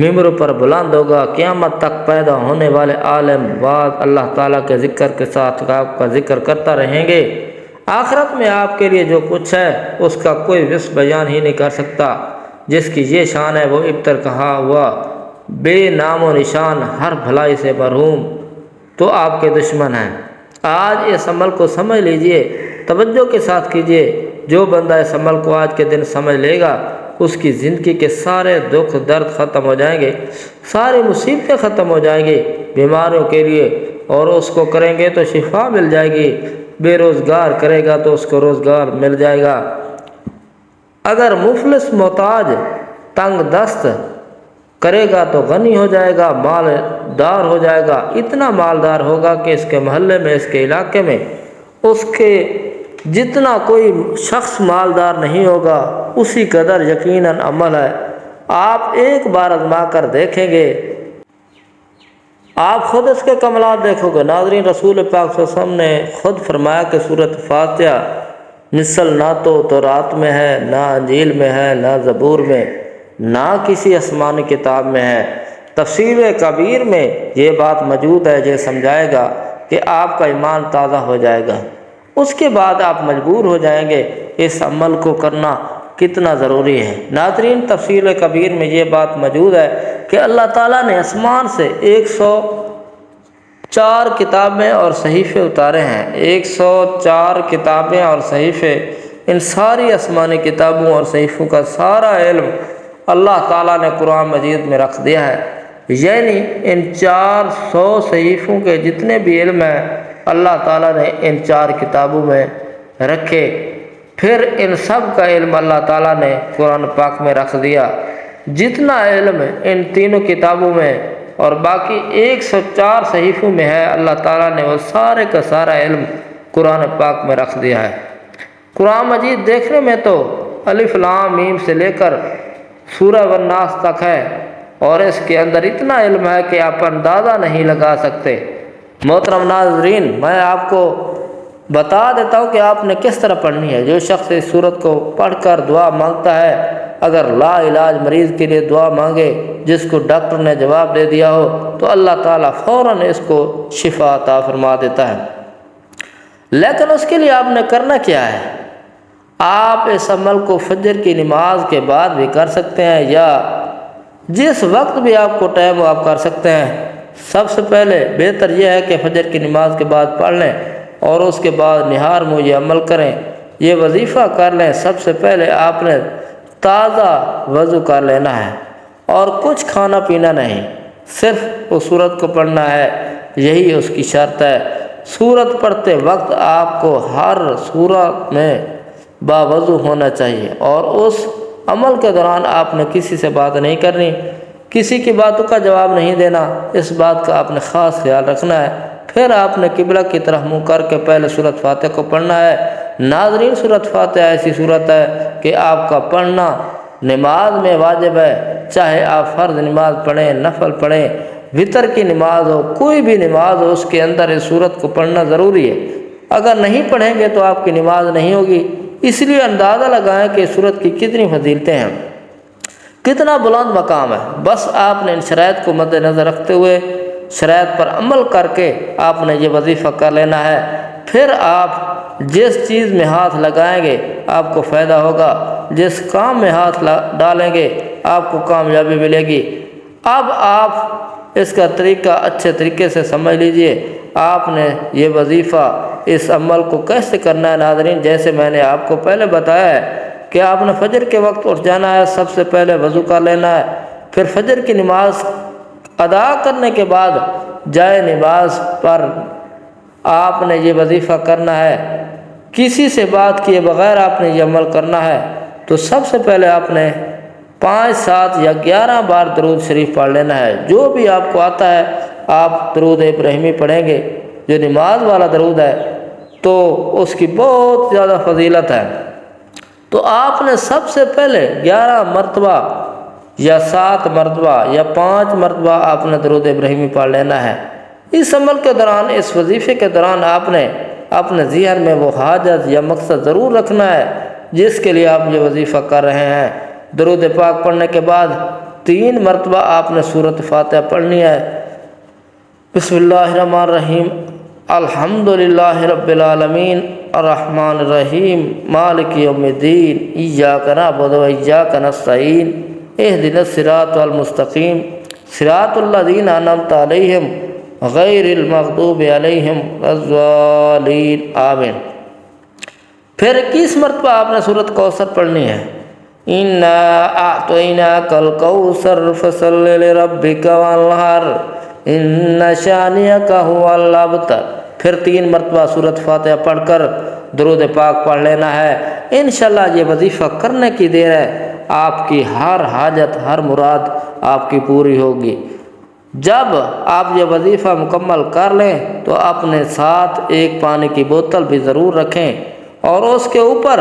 ممبر پر بلند ہوگا، قیامت تک پیدا ہونے والے عالم بعد اللہ تعالیٰ کے ذکر کے ساتھ آپ کا ذکر کرتا رہیں گے۔ آخرت میں آپ کے لیے جو کچھ ہے اس کا کوئی وصف بیان ہی نہیں کر سکتا۔ جس کی یہ شان ہے وہ ابتر کہا ہوا بے نام و نشان، ہر بھلائی سے محروم، تو آپ کے دشمن ہیں۔ آج اس عمل کو سمجھ لیجئے، توجہ کے ساتھ کیجئے۔ جو بندہ اس عمل کو آج کے دن سمجھ لے گا اس کی زندگی کے سارے دکھ درد ختم ہو جائیں گے، ساری مصیبتیں ختم ہو جائیں گی بیماریوں کے لیے، اور اس کو کریں گے تو شفا مل جائے گی۔ بے روزگار کرے گا تو اس کو روزگار مل جائے گا۔ اگر مفلس محتاج تنگ دست کرے گا تو غنی ہو جائے گا، مالدار ہو جائے گا۔ اتنا مالدار ہوگا کہ اس کے محلے میں، اس کے علاقے میں اس کے جتنا کوئی شخص مالدار نہیں ہوگا، اسی قدر یقیناً عمل ہے۔ آپ ایک بار آزما کر دیکھیں گے، آپ خود اس کے کمالات دیکھو گے۔ ناظرین، رسول پاک صلی اللہ علیہ وسلم نے خود فرمایا کہ سورۃ فاتحہ مثل نہ تو تورات میں ہے، نہ انجیل میں ہے، نہ زبور میں، نہ کسی آسمانی کتاب میں ہے۔ تفسیر کبیر میں یہ بات موجود ہے، یہ سمجھائے گا کہ آپ کا ایمان تازہ ہو جائے گا۔ اس کے بعد آپ مجبور ہو جائیں گے اس عمل کو کرنا کتنا ضروری ہے۔ ناظرین، تفسیر کبیر میں یہ بات موجود ہے کہ اللہ تعالیٰ نے آسمان سے 104 کتابیں اور صحیفے اتارے ہیں۔ 104 کتابیں اور صحیفے، ان ساری آسمانی کتابوں اور صحیفوں کا سارا علم اللہ تعالیٰ نے قرآن مجید میں رکھ دیا ہے۔ یعنی ان 400 صحیفوں کے جتنے بھی علم ہیں اللہ تعالیٰ نے ان 4 کتابوں میں رکھے۔ پھر ان سب کا علم اللہ تعالیٰ نے قرآن پاک میں رکھ دیا۔ جتنا علم ان تینوں کتابوں میں اور باقی 104 صحیفوں میں ہے، اللہ تعالیٰ نے وہ سارے کا سارا علم قرآن پاک میں رکھ دیا ہے۔ قرآن مجید دیکھنے میں تو الف لام میم سے لے کر سورہ والناس تک ہے، اور اس کے اندر اتنا علم ہے کہ آپ اندازہ نہیں لگا سکتے۔ محترم ناظرین، میں آپ کو بتا دیتا ہوں کہ آپ نے کس طرح پڑھنی ہے۔ جو شخص اس سورت کو پڑھ کر دعا مانگتا ہے، اگر لا علاج مریض کے لیے دعا مانگے جس کو ڈاکٹر نے جواب دے دیا ہو، تو اللہ تعالیٰ فوراً اس کو شفا عطا فرما دیتا ہے۔ لیکن اس کے لیے آپ نے کرنا کیا ہے؟ آپ اس عمل کو فجر کی نماز کے بعد بھی کر سکتے ہیں، یا جس وقت بھی آپ کو ٹائم ہو آپ کر سکتے ہیں۔ سب سے پہلے بہتر یہ ہے کہ فجر کی نماز کے بعد پڑھ لیں، اور اس کے بعد نہار منہ یہ عمل کریں، یہ وظیفہ کر لیں۔ سب سے پہلے آپ نے تازہ وضو کر لینا ہے، اور کچھ کھانا پینا نہیں، صرف اس سورت کو پڑھنا ہے، یہی اس کی شرط ہے۔ سورت پڑھتے وقت آپ کو ہر سورت میں باوضو ہونا چاہیے، اور اس عمل کے دوران آپ نے کسی سے بات نہیں کرنی، کسی کی باتوں کا جواب نہیں دینا، اس بات کا آپ نے خاص خیال رکھنا ہے۔ پھر آپ نے قبلہ کی طرف منہ کر کے پہلے سورۃ فاتحہ کو پڑھنا ہے۔ ناظرین، سورۃ فاتحہ ایسی سورت ہے کہ آپ کا پڑھنا نماز میں واجب ہے، چاہے آپ فرض نماز پڑھیں، نفل پڑھیں، وتر کی نماز ہو، کوئی بھی نماز ہو، اس کے اندر اس سورت کو پڑھنا ضروری ہے۔ اگر نہیں پڑھیں گے تو آپ کی نماز نہیں ہوگی۔ اس لیے اندازہ لگائیں کہ سورت کی کتنی فضیلتیں ہیں، کتنا بلند مقام ہے۔ بس آپ نے ان شرائط کو مد نظر رکھتے ہوئے شرائط پر عمل کر کے آپ نے یہ وظیفہ کر لینا ہے۔ پھر آپ جس چیز میں ہاتھ لگائیں گے آپ کو فائدہ ہوگا، جس کام میں ہاتھ ڈالیں گے آپ کو کامیابی ملے گی۔ اب آپ اس کا طریقہ اچھے طریقے سے سمجھ لیجئے۔ آپ نے یہ وظیفہ، اس عمل کو کیسے کرنا ہے ناظرین؟ جیسے میں نے آپ کو پہلے بتایا ہے کہ آپ نے فجر کے وقت اٹھ جانا ہے، سب سے پہلے وضو کر لینا ہے، پھر فجر کی نماز ادا کرنے کے بعد جائے نماز پر آپ نے یہ وظیفہ کرنا ہے، کسی سے بات کیے بغیر آپ نے یہ عمل کرنا ہے۔ تو سب سے پہلے آپ نے 5، 7 یا 11 بار درود شریف پڑھ لینا ہے۔ جو بھی آپ کو آتا ہے آپ درود ابراہیمی پڑھیں گے، جو نماز والا درود ہے تو اس کی بہت زیادہ فضیلت ہے۔ تو آپ نے سب سے پہلے 11 مرتبہ یا 7 مرتبہ یا 5 مرتبہ آپ نے درود ابراہیمی پڑھ لینا ہے۔ اس عمل کے دوران، اس وظیفے کے دوران آپ نے اپنے ذہن میں وہ حاجت یا مقصد ضرور رکھنا ہے جس کے لیے آپ یہ وظیفہ کر رہے ہیں۔ درود پاک پڑھنے کے بعد 3 مرتبہ آپ نے سورۃ فاتحہ پڑھنی ہے۔ بسم اللہ الرحمن الرحیم، الحمدللہ رب العالمین، الرحمن الرحیم، مالک یوم الدین، ایاک نعبد و ایاک نستعین، اہدنا الصراط المستقیم، صراط الذین انعمت علیہم غیر المغضوب علیہم ولا الضالین، آمین۔ پھر 21 مرتبہ آپ نے سورۃ کوثر پڑھنی ہے۔ انا اعطیناک الکوثر فصل لربک وانحر ان شانئک هو الابتر۔ پھر 3 مرتبہ سورۃ فاتحہ پڑھ کر درود پاک پڑھ لینا ہے۔ انشاءاللہ یہ وظیفہ کرنے کی دیر ہے، آپ کی ہر حاجت، ہر مراد آپ کی پوری ہوگی۔ جب آپ یہ وظیفہ مکمل کر لیں تو اپنے ساتھ ایک پانی کی بوتل بھی ضرور رکھیں، اور اس کے اوپر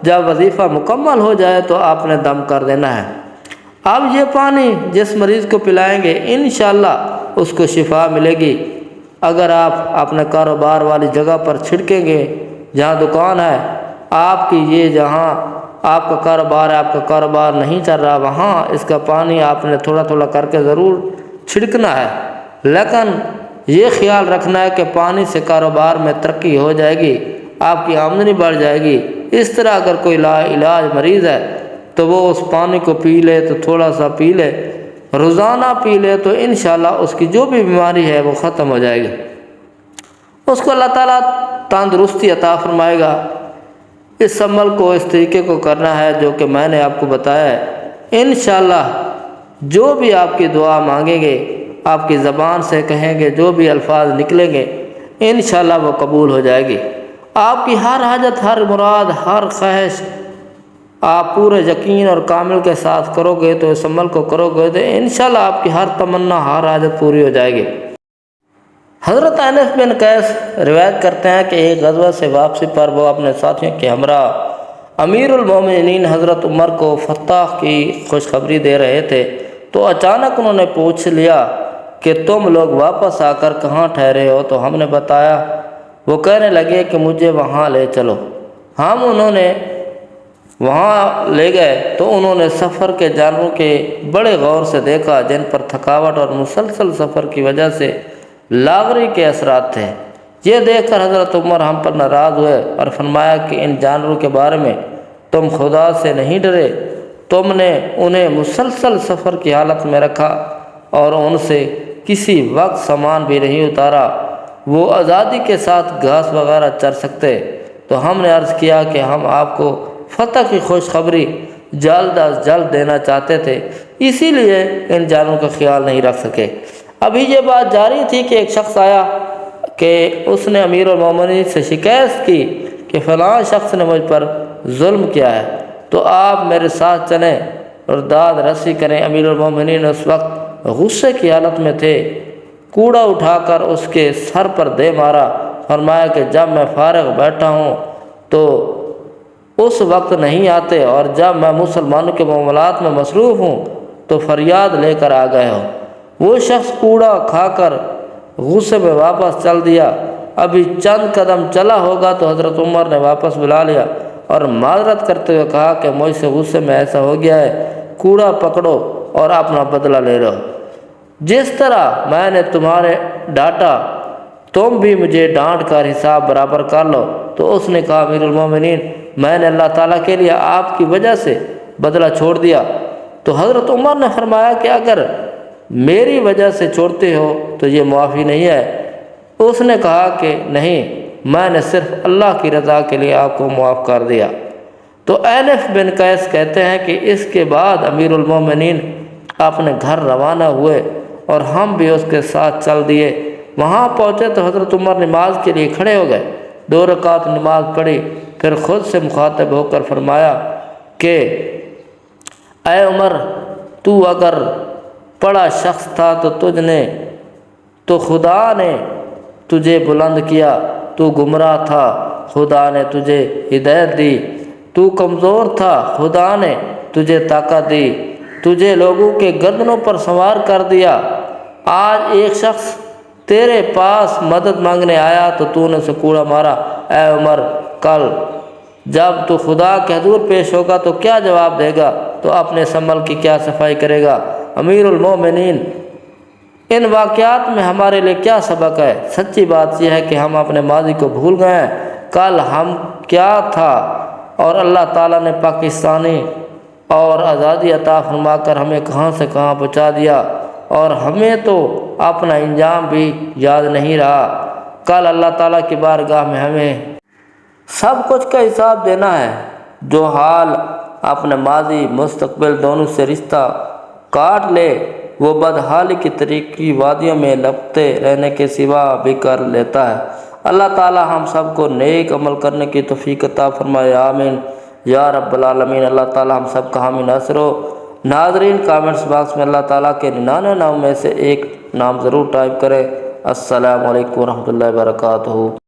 جب وظیفہ مکمل ہو جائے تو آپ نے دم کر دینا ہے۔ اب یہ پانی جس مریض کو پلائیں گے انشاءاللہ اس کو شفا ملے گی۔ اگر آپ اپنے کاروبار والی جگہ پر چھڑکیں گے، جہاں دکان ہے آپ کی، یہ جہاں آپ کا کاروبار ہے، آپ کا کاروبار نہیں چل رہا، وہاں اس کا پانی آپ نے تھوڑا تھوڑا کر کے ضرور چھڑکنا ہے، لیکن یہ خیال رکھنا ہے کہ پانی سے کاروبار میں ترقی ہو جائے گی، آپ کی آمدنی بڑھ جائے گی۔ اس طرح اگر کوئی لا علاج مریض ہے تو وہ اس پانی کو پی لے، تو تھوڑا سا پی لے، روزانہ پی لے، تو انشاءاللہ اس کی جو بھی بیماری ہے وہ ختم ہو جائے گی، اس کو اللہ تعالیٰ تندرستی عطا فرمائے گا۔ اس عمل کو اس طریقے کو کرنا ہے جو کہ میں نے آپ کو بتایا ہے۔ انشاءاللہ جو بھی آپ کی دعا مانگیں گے، آپ کی زبان سے کہیں گے، جو بھی الفاظ نکلیں گے انشاءاللہ وہ قبول ہو جائے گی۔ آپ کی ہر حاجت، ہر مراد، ہر خواہش آپ پورے یقین اور کامل کے ساتھ کرو گے، تو اس عمل کو کرو گے تو انشاءاللہ آپ کی ہر تمنا، ہر حاجت پوری ہو جائے گی۔ حضرت انس بن قیس روایت کرتے ہیں کہ ایک غزوہ سے واپسی پر وہ اپنے ساتھیوں کے ہمراہ امیر المومنین حضرت عمر کو فتح کی خوشخبری دے رہے تھے، تو اچانک انہوں نے پوچھ لیا کہ تم لوگ واپس آ کر کہاں ٹھہرے ہو؟ تو ہم نے بتایا۔ وہ کہنے لگے کہ مجھے وہاں لے چلو۔ ہم انہوں نے وہاں لے گئے تو انہوں نے سفر کے جانوروں کے بڑے غور سے دیکھا، جن پر تھکاوٹ اور مسلسل سفر کی وجہ سے لاغری کے اثرات تھے۔ یہ دیکھ کر حضرت عمر ہم پر ناراض ہوئے اور فرمایا کہ ان جانوروں کے بارے میں تم خدا سے نہیں ڈرے؟ تم نے انہیں مسلسل سفر کی حالت میں رکھا اور ان سے کسی وقت سامان بھی نہیں اتارا، وہ آزادی کے ساتھ گھاس وغیرہ چر سکتے۔ تو ہم نے عرض کیا کہ ہم آپ کو فتح کی خوشخبری جلد از جلد دینا چاہتے تھے، اسی لیے ان جانوروں کا خیال نہیں رکھ سکے۔ ابھی یہ بات جاری تھی کہ ایک شخص آیا کہ اس نے امیر المومنین سے شکایت کی کہ فلاں شخص نے مجھ پر ظلم کیا ہے، تو آپ میرے ساتھ چلیں اور داد رسی کریں۔ امیر المومنین اس وقت غصے کی حالت میں تھے، کوڑا اٹھا کر اس کے سر پر دے مارا، فرمایا کہ جب میں فارغ بیٹھا ہوں تو اس وقت نہیں آتے، اور جب میں مسلمانوں کے معاملات میں مصروف ہوں تو فریاد لے کر آ گئے ہو۔ وہ شخص کوڑا کھا کر غصے میں واپس چل دیا۔ ابھی چند قدم چلا ہوگا تو حضرت عمر نے واپس بلا لیا اور معذرت کرتے ہوئے کہا کہ مجھ سے غصے میں ایسا ہو گیا ہے، کوڑا پکڑو اور اپنا بدلہ لے لو۔ جس طرح میں نے تمہارے ڈانٹا، تم بھی مجھے ڈانٹ کر حساب برابر کر لو۔ تو اس نے کہا امیر المومنین، میں نے اللہ تعالیٰ کے لیے آپ کی وجہ سے بدلہ چھوڑ دیا۔ تو حضرت عمر نے فرمایا کہ اگر میری وجہ سے چھوڑتے ہو تو یہ معافی نہیں ہے۔ اس نے کہا کہ نہیں، میں نے صرف اللہ کی رضا کے لیے آپ کو معاف کر دیا۔ تو انس بن قیس کہتے ہیں کہ اس کے بعد امیر المومنین اپنے گھر روانہ ہوئے اور ہم بھی اس کے ساتھ چل دیے۔ وہاں پہنچے تو حضرت عمر نماز کے لیے کھڑے ہو گئے، 2 رکعت نماز پڑھی، پھر خود سے مخاطب ہو کر فرمایا کہ اے عمر، تو اگر بڑا شخص تھا تو خدا نے تجھے بلند کیا، تو گمراہ تھا، خدا نے تجھے ہدایت دی، تو کمزور تھا، خدا نے تجھے طاقت دی، تجھے لوگوں کے گردنوں پر سوار کر دیا۔ آج ایک شخص تیرے پاس مدد مانگنے آیا تو نے اسے کوڑا مارا۔ اے عمر، کل جب تو خدا کے حضور پیش ہوگا تو کیا جواب دے گا؟ تو اپنے عمل کی کیا صفائی کرے گا؟ امیر المومنین، ان واقعات میں ہمارے لیے کیا سبق ہے؟ سچی بات یہ ہے کہ ہم اپنے ماضی کو بھول گئے ہیں، کل ہم کیا تھا، اور اللہ تعالیٰ نے پاکستانی اور آزادی عطا فرما کر ہمیں کہاں سے کہاں پہنچا دیا، اور ہمیں تو اپنا انجام بھی یاد نہیں رہا۔ کل اللہ تعالیٰ کی بارگاہ میں ہمیں سب کچھ کا حساب دینا ہے۔ جو حال اپنے ماضی مستقبل دونوں سے رشتہ کاٹ لے، وہ بدحالی کی طریقی وادیوں میں لپٹے رہنے کے سوا بھی کر لیتا ہے۔ اللہ تعالیٰ ہم سب کو نیک عمل کرنے کی توفیق عطا فرمائے، آمین یا رب العالمین۔ اللہ تعالیٰ ہم سب کا حامی ناصر ہو۔ ناظرین، کامنٹس باکس میں اللہ تعالیٰ کے 99 نام میں سے ایک نام ضرور ٹائپ کریں۔ السلام علیکم ورحمۃ اللہ وبرکاتہ۔